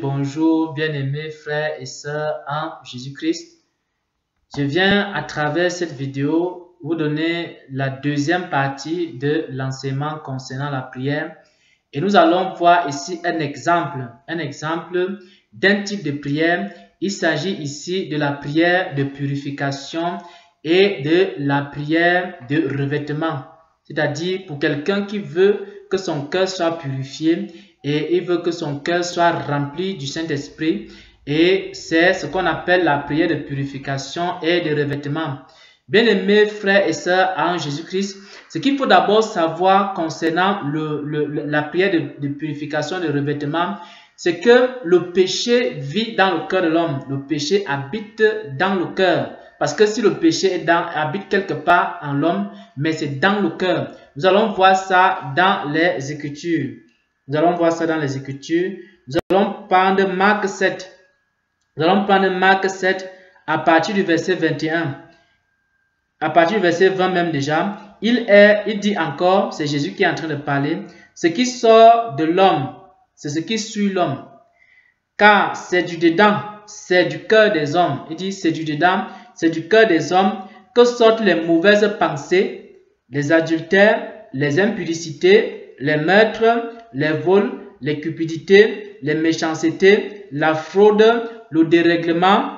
Bonjour, bien-aimés frères et sœurs en Jésus-Christ. Je viens à travers cette vidéo vous donner la deuxième partie de l'enseignement concernant la prière. Et nous allons voir ici un exemple d'un type de prière. Il s'agit ici de la prière de purification et de la prière de revêtement. C'est-à-dire pour quelqu'un qui veut que son cœur soit purifié et il veut que son cœur soit rempli du Saint-Esprit. Et c'est ce qu'on appelle la prière de purification et de revêtement. Bien-aimés frères et sœurs en Jésus-Christ, ce qu'il faut d'abord savoir concernant la prière de purification et de revêtement, c'est que le péché vit dans le cœur de l'homme. Le péché habite dans le cœur. Parce que si le péché habite quelque part en l'homme, mais c'est dans le cœur. Nous allons voir ça dans les Écritures. Nous allons prendre Marc 7. Nous allons prendre Marc 7 à partir du verset 21. À partir du verset 20 même déjà. Il dit encore, c'est Jésus qui est en train de parler, ce qui sort de l'homme, c'est ce qui suit l'homme. Car c'est du dedans, c'est du cœur des hommes. Il dit c'est du dedans, c'est du cœur des hommes que sortent les mauvaises pensées, les adultères, les impudicités, les meurtres, les vols, les cupidités, les méchancetés, la fraude, le dérèglement,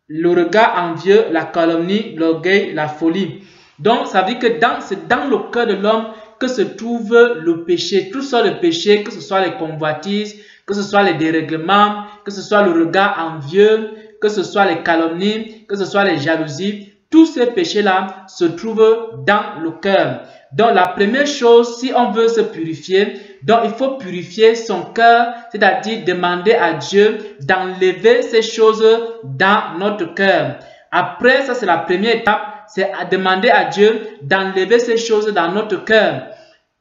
le regard envieux, la calomnie, l'orgueil, la folie. Donc, ça veut dire que c'est dans le cœur de l'homme que se trouve le péché. Tout ça, le péché, que ce soit les convoitises, que ce soit les dérèglements, que ce soit le regard envieux, que ce soit les calomnies, que ce soit les jalousies. Tous ces péchés-là se trouvent dans le cœur. Donc, la première chose, si on veut se purifier, donc il faut purifier son cœur, c'est-à-dire demander à Dieu d'enlever ces choses dans notre cœur. Après, ça c'est la première étape, c'est à demander à Dieu d'enlever ces choses dans notre cœur.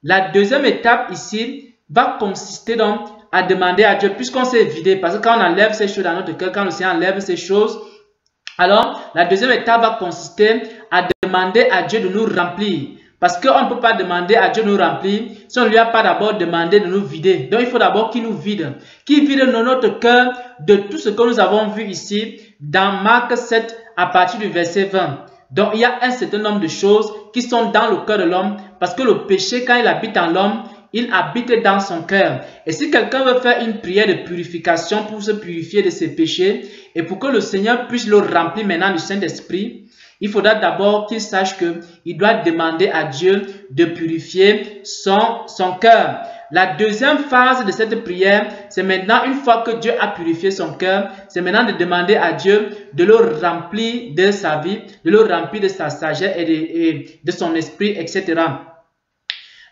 La deuxième étape ici va consister donc à demander à Dieu, puisqu'on s'est vidé, parce que quand on enlève ces choses dans notre cœur, quand le Seigneur enlève ces choses, alors la deuxième étape va consister à demander à Dieu de nous remplir. Parce qu'on ne peut pas demander à Dieu de nous remplir si on ne lui a pas d'abord demandé de nous vider. Donc il faut d'abord qu'il nous vide. Qu'il vide notre cœur de tout ce que nous avons vu ici dans Marc 7 à partir du verset 20. Donc il y a un certain nombre de choses qui sont dans le cœur de l'homme. Parce que le péché, quand il habite en l'homme, il habite dans son cœur. Et si quelqu'un veut faire une prière de purification pour se purifier de ses péchés et pour que le Seigneur puisse le remplir maintenant du Saint-Esprit, il faudra d'abord qu'il sache qu'il doit demander à Dieu de purifier son cœur. La deuxième phase de cette prière, c'est maintenant, une fois que Dieu a purifié son cœur, c'est maintenant de demander à Dieu de le remplir de sa vie, de le remplir de sa sagesse et de son esprit, etc.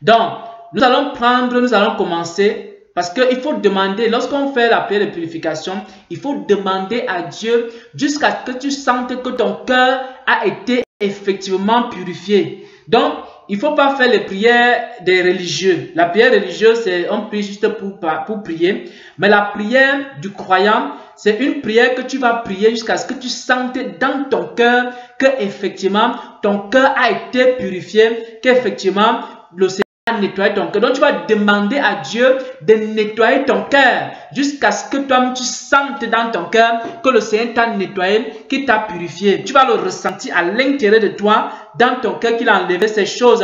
Donc, nous allons commencer parce qu'il faut demander, lorsqu'on fait la prière de purification, il faut demander à Dieu jusqu'à ce que tu sentes que ton cœur a été effectivement purifié. Donc, il ne faut pas faire les prières des religieux. La prière religieuse, c'est on prie juste pour prier. Mais la prière du croyant, c'est une prière que tu vas prier jusqu'à ce que tu sentes dans ton cœur que effectivement ton cœur a été purifié, qu'effectivement le Seigneur a nettoyé ton cœur. Donc tu vas demander à Dieu de nettoyer ton cœur jusqu'à ce que toi tu sentes dans ton cœur que le Seigneur t'a nettoyé, qu'il t'a purifié. Tu vas le ressentir à l'intérieur de toi, dans ton cœur, qu'il a enlevé ces choses.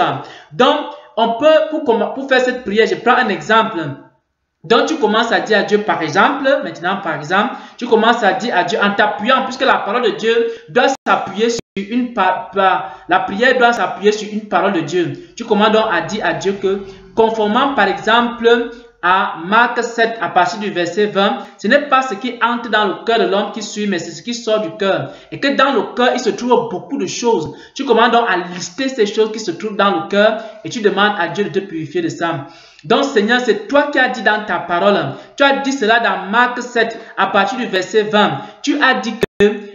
Donc on peut, pour faire cette prière, je prends un exemple. Donc tu commences à dire à Dieu par exemple, tu commences à dire à Dieu en t'appuyant, puisque la parole de Dieu doit s'appuyer sur la prière doit s'appuyer sur une parole de Dieu. Tu commences donc à dire à Dieu que, conformément par exemple à Marc 7 à partir du verset 20, ce n'est pas ce qui entre dans le cœur de l'homme qui suit, mais c'est ce qui sort du cœur. Et que dans le cœur, il se trouve beaucoup de choses. Tu commences donc à lister ces choses qui se trouvent dans le cœur et tu demandes à Dieu de te purifier de ça. Donc Seigneur, c'est toi qui as dit dans ta parole, tu as dit cela dans Marc 7 à partir du verset 20. Tu as dit que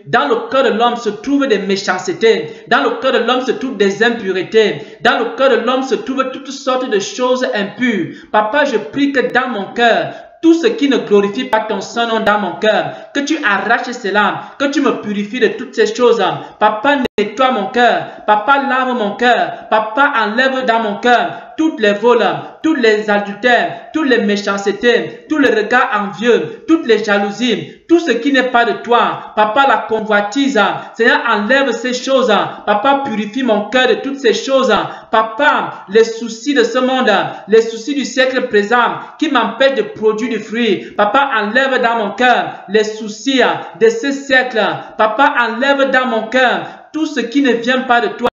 dans le cœur de l'homme se trouvent des méchancetés, dans le cœur de l'homme se trouvent des impuretés, dans le cœur de l'homme se trouvent toutes sortes de choses impures. Papa, je prie que dans mon cœur, tout ce qui ne glorifie pas ton Saint-Nom dans mon cœur, que tu arraches cela, que tu me purifies de toutes ces choses. Papa, nettoie mon cœur. Papa, lave mon cœur. Papa, enlève dans mon cœur toutes les vols, tous les adultères, toutes les méchancetés, tous les regards envieux, toutes les jalousies, tout ce qui n'est pas de toi. Papa, la convoitise. Seigneur, enlève ces choses. Papa, purifie mon cœur de toutes ces choses. Papa, les soucis de ce monde, les soucis du siècle présent qui m'empêchent de produire du fruit. Papa, enlève dans mon cœur les soucis de ce siècle. Papa, enlève dans mon cœur tout ce qui ne vient pas de toi,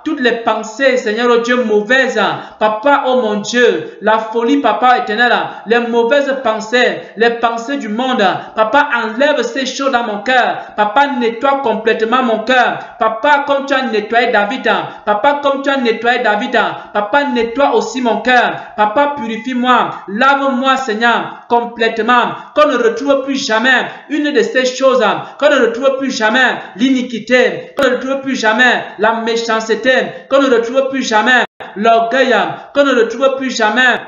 toutes les pensées, Seigneur, oh Dieu, mauvaises. Papa, oh mon Dieu, la folie, Papa éternel, les mauvaises pensées, les pensées du monde. Papa, enlève ces choses dans mon cœur. Papa, nettoie complètement mon cœur. Papa, comme tu as nettoyé David. Papa, comme tu as nettoyé David. Papa, nettoie aussi mon cœur. Papa, purifie-moi. Lave-moi, Seigneur, complètement. Qu'on ne retrouve plus jamais une de ces choses. Qu'on ne retrouve plus jamais l'iniquité. Qu'on ne retrouve plus jamais la méchanceté, qu'on ne retrouve plus jamais l'orgueil, qu'on ne retrouve plus jamais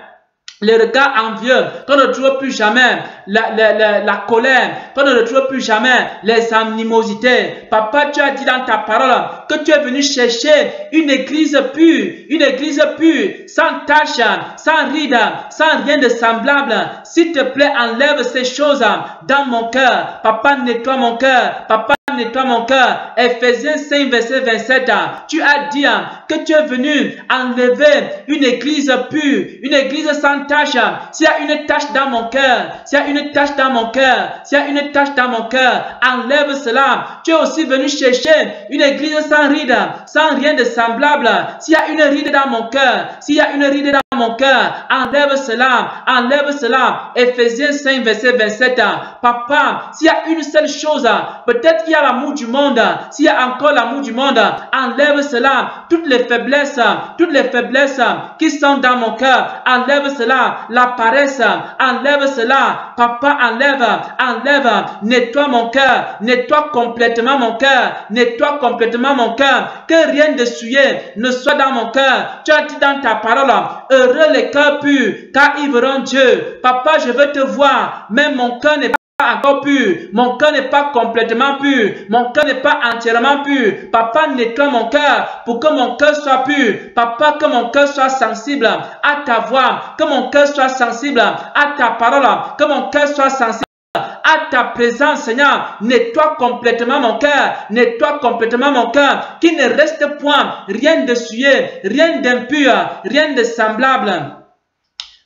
les regards envieux, qu'on ne retrouve plus jamais la colère, qu'on ne retrouve plus jamais les animosités. Papa, tu as dit dans ta parole que tu es venu chercher une église pure, sans tache, sans ride, sans rien de semblable. S'il te plaît, enlève ces choses dans mon cœur. Papa, nettoie mon cœur. Papa, nettoie mon cœur. Ephésiens 5, verset 27. Tu as dit que tu es venu enlever une église pure, une église sans tache. S'il y a une tache dans mon cœur, s'il y a une tache dans mon cœur, s'il y a une tache dans mon cœur, enlève cela. Tu es aussi venu chercher une église sans ride, sans rien de semblable. S'il y a une ride dans mon cœur, s'il y a une ride dans mon cœur, enlève cela, enlève cela. Ephésiens 5, verset 27. Papa, s'il y a une seule chose, peut-être qu'il y a l'amour du monde, s'il y a encore l'amour du monde, enlève cela. Toutes les faiblesses qui sont dans mon cœur, enlève cela. La paresse, enlève cela. Papa, enlève, nettoie mon cœur, nettoie complètement mon cœur, nettoie complètement mon cœur. Que rien de souillé ne soit dans mon cœur. Tu as dit dans ta parole, heureux les cœurs purs, car ils verront Dieu. Papa, je veux te voir, mais mon cœur n'est pas encore pur, mon cœur n'est pas complètement pur, mon cœur n'est pas entièrement pur. Papa, nettoie mon cœur pour que mon cœur soit pur. Papa, que mon cœur soit sensible à ta voix, que mon cœur soit sensible à ta parole, que mon cœur soit sensible à ta présence, Seigneur. Nettoie complètement mon cœur, nettoie complètement mon cœur, qu'il ne reste point rien de souillé, rien d'impur, rien de semblable.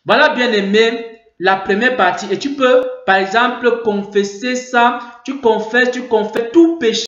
Voilà, bien-aimé, la première partie. Et tu peux, par exemple, confesser ça. Tu confesses tout péché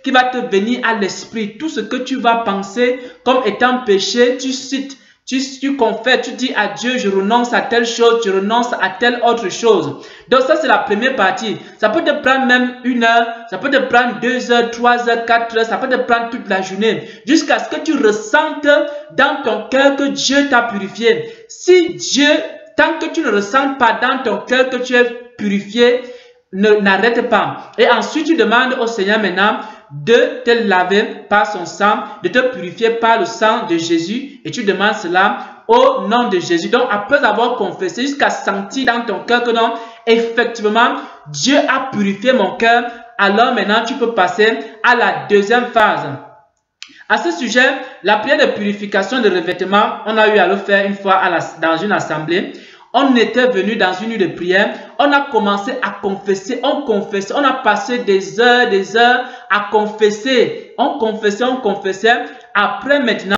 qui va te venir à l'esprit. Tout ce que tu vas penser comme étant péché, tu cites. Tu confesses, tu dis à Dieu, je renonce à telle chose, je renonce à telle autre chose. Donc ça, c'est la première partie. Ça peut te prendre même 1 heure, ça peut te prendre 2 heures, 3 heures, 4 heures, ça peut te prendre toute la journée. Jusqu'à ce que tu ressentes dans ton cœur que Dieu t'a purifié. Si Dieu, tant que tu ne ressens pas dans ton cœur que tu es purifié, n'arrête pas. Et ensuite, tu demandes au Seigneur maintenant de te laver par son sang, de te purifier par le sang de Jésus. Et tu demandes cela au nom de Jésus. Donc, après avoir confessé, jusqu'à sentir dans ton cœur que non, effectivement, Dieu a purifié mon cœur, alors maintenant, tu peux passer à la deuxième phase. À ce sujet, la prière de purification de revêtement, on a eu à le faire une fois dans une assemblée. On était venu dans une nuit de prière, on a commencé à confesser, on confessait, on a passé des heures à confesser. On confessait. Après maintenant,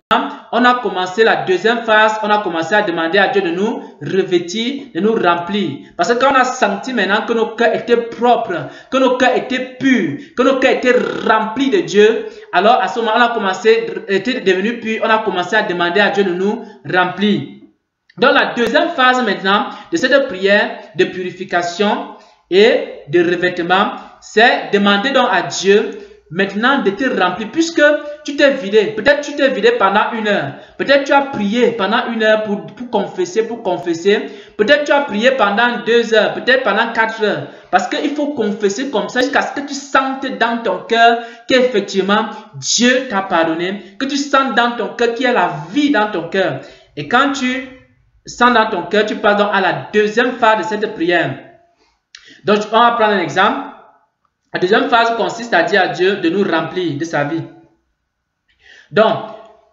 on a commencé la deuxième phase, on a commencé à demander à Dieu de nous revêtir, de nous remplir. Parce que quand on a senti maintenant que nos cœurs étaient propres, que nos cœurs étaient purs, que nos cœurs étaient remplis de Dieu, alors à ce moment, on a commencé, était devenu pur, on a commencé à demander à Dieu de nous remplir. Donc la deuxième phase maintenant de cette prière de purification et de revêtement, c'est demander donc à Dieu maintenant de te remplir, puisque tu t'es vidé. Peut-être tu t'es vidé pendant 1 heure. Peut-être tu as prié pendant 1 heure pour confesser. Peut-être tu as prié pendant 2 heures, peut-être pendant 4 heures. Parce qu'il faut confesser comme ça jusqu'à ce que tu sentes dans ton cœur qu'effectivement Dieu t'a pardonné, que tu sens dans ton cœur qu'il y a la vie dans ton cœur. Et quand tu sens dans ton cœur, tu passes donc à la deuxième phase de cette prière. Donc, on va prendre un exemple. La deuxième phase consiste à dire à Dieu de nous remplir de sa vie. Donc,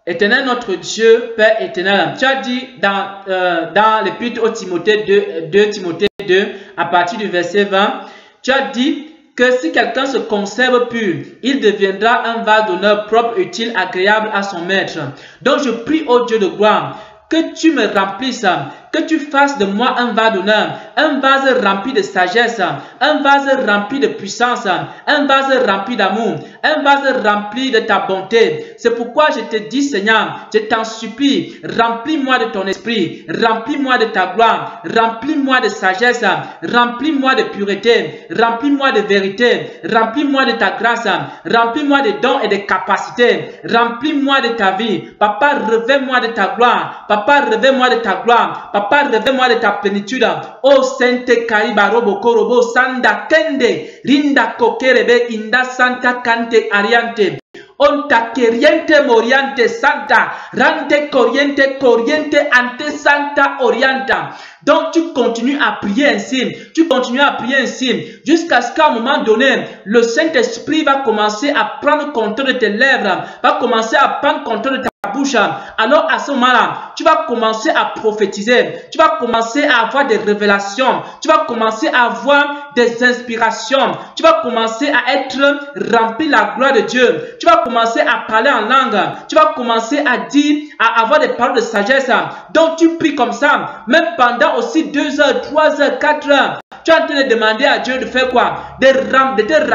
Éternel notre Dieu, Père éternel, tu as dit dans l'épître au Timothée 2 Timothée 2, à partir du verset 20, tu as dit que si quelqu'un se conserve pur, il deviendra un vase d'honneur propre, utile, agréable à son maître. Donc je prie au Dieu de gloire que tu me remplisses, que tu fasses de moi un vase d'honneur, un vase rempli de sagesse, un vase rempli de puissance, un vase rempli d'amour, un vase rempli de ta bonté. C'est pourquoi je te dis, Seigneur, je t'en supplie, remplis-moi de ton esprit, remplis-moi de ta gloire, remplis-moi de sagesse, remplis-moi de pureté, remplis-moi de vérité, remplis-moi de ta grâce, remplis-moi de dons et de capacités, remplis-moi de ta vie. Papa, revêt-moi de ta gloire, papa, revêt-moi de ta gloire, papa, revêt-moi de ta plénitude. Oh Sainte Kariba Robo Korobo Sanda Kende Rinda Kokerebe Inda Santa Kante Ariante Onta Keriente Moriante Santa Rante Corriente Corriente Ante Santa Orienta. Donc tu continues à prier ainsi, tu continues à prier ainsi, jusqu'à ce qu'à un moment donné, le Saint-Esprit va commencer à prendre contrôle de tes lèvres, va commencer à prendre contrôle de ta bouche. Alors à ce moment-là, tu vas commencer à prophétiser, tu vas commencer à avoir des révélations, tu vas commencer à avoir des inspirations, tu vas commencer à être rempli de la gloire de Dieu, tu vas commencer à parler en langue, tu vas commencer à dire, à avoir des paroles de sagesse. Donc tu pries comme ça, même pendant aussi 2 heures, 3 heures, 4 heures. Tu es en train de demander à Dieu de faire quoi? De te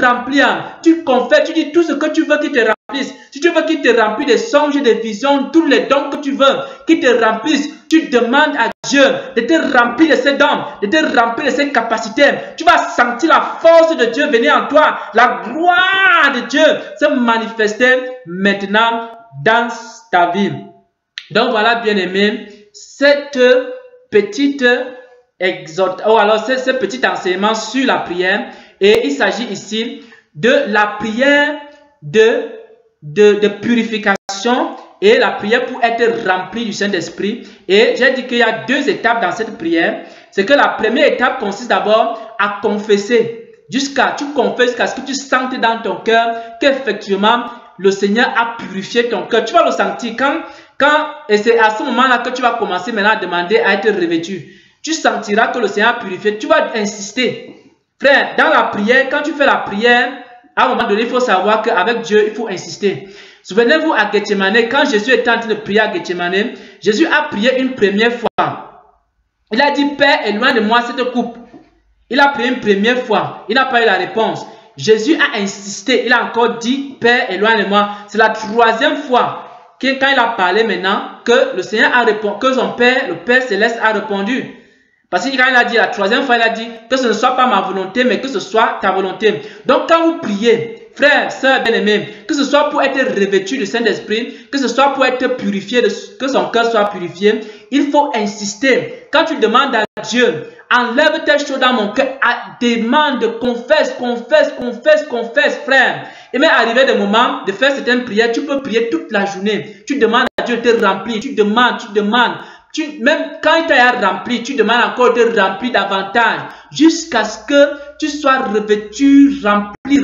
remplir. Tu confesses, tu dis tout ce que tu veux qu'il te remplisse. Si tu veux qu'il te remplisse des songes, des visions, tous les dons que tu veux, qu'il te remplisse, tu demandes à Dieu de te remplir de ses dons, de te remplir de ses capacités. Tu vas sentir la force de Dieu venir en toi. La gloire de Dieu se manifester maintenant dans ta vie. Donc voilà, bien-aimé, cette petite ce petit enseignement sur la prière, et il s'agit ici de la prière de purification et la prière pour être rempli du Saint-Esprit. Et j'ai dit qu'il y a 2 étapes dans cette prière. C'est que la première étape consiste d'abord à confesser, tu confesses jusqu'à ce que tu sentes dans ton cœur qu'effectivement le Seigneur a purifié ton cœur. Tu vas le sentir et c'est à ce moment-là que tu vas commencer maintenant à demander à être revêtu. Tu sentiras que le Seigneur a purifié. Tu vas insister. Frère, dans la prière, quand tu fais la prière, à un moment donné, il faut savoir qu'avec Dieu, il faut insister. Souvenez-vous à Gethsemane, quand Jésus était en train de prier à Gethsemane, Jésus a prié une première fois. Il a dit, Père, éloigne de moi cette coupe. Il a prié une première fois. Il n'a pas eu la réponse. Jésus a insisté. Il a encore dit, Père, éloigne de moi. C'est la 3e fois quand il a parlé maintenant que le Seigneur a répondu, que son Père, le Père Céleste, a répondu. Parce que quand il a dit la 3e fois, il a dit que ce ne soit pas ma volonté, mais que ce soit ta volonté. Donc quand vous priez, frères, sœurs bien-aimés, que ce soit pour être revêtu du Saint-Esprit, que ce soit pour être purifié, que son cœur soit purifié, il faut insister. Quand tu demandes à Dieu, enlève tes choses dans mon cœur, demande, confesse, frère. Et même arrivé des moments de faire certaines prières, tu peux prier toute la journée. Tu demandes à Dieu de te remplir, tu demandes. Même quand il t'a rempli, tu demandes encore de remplir davantage jusqu'à ce que tu sois revêtu, rempli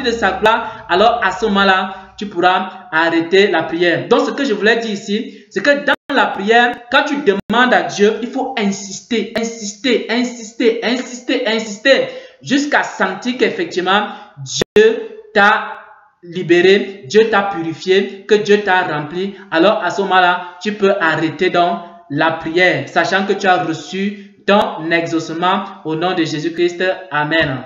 de sa gloire. Alors à ce moment-là, tu pourras arrêter la prière. Donc ce que je voulais dire ici, c'est que dans la prière, quand tu demandes à Dieu, il faut insister jusqu'à sentir qu'effectivement Dieu t'a libéré, Dieu t'a purifié, que Dieu t'a rempli. Alors à ce moment-là, tu peux arrêter donc la prière, sachant que tu as reçu ton exaucement au nom de Jésus-Christ. Amen.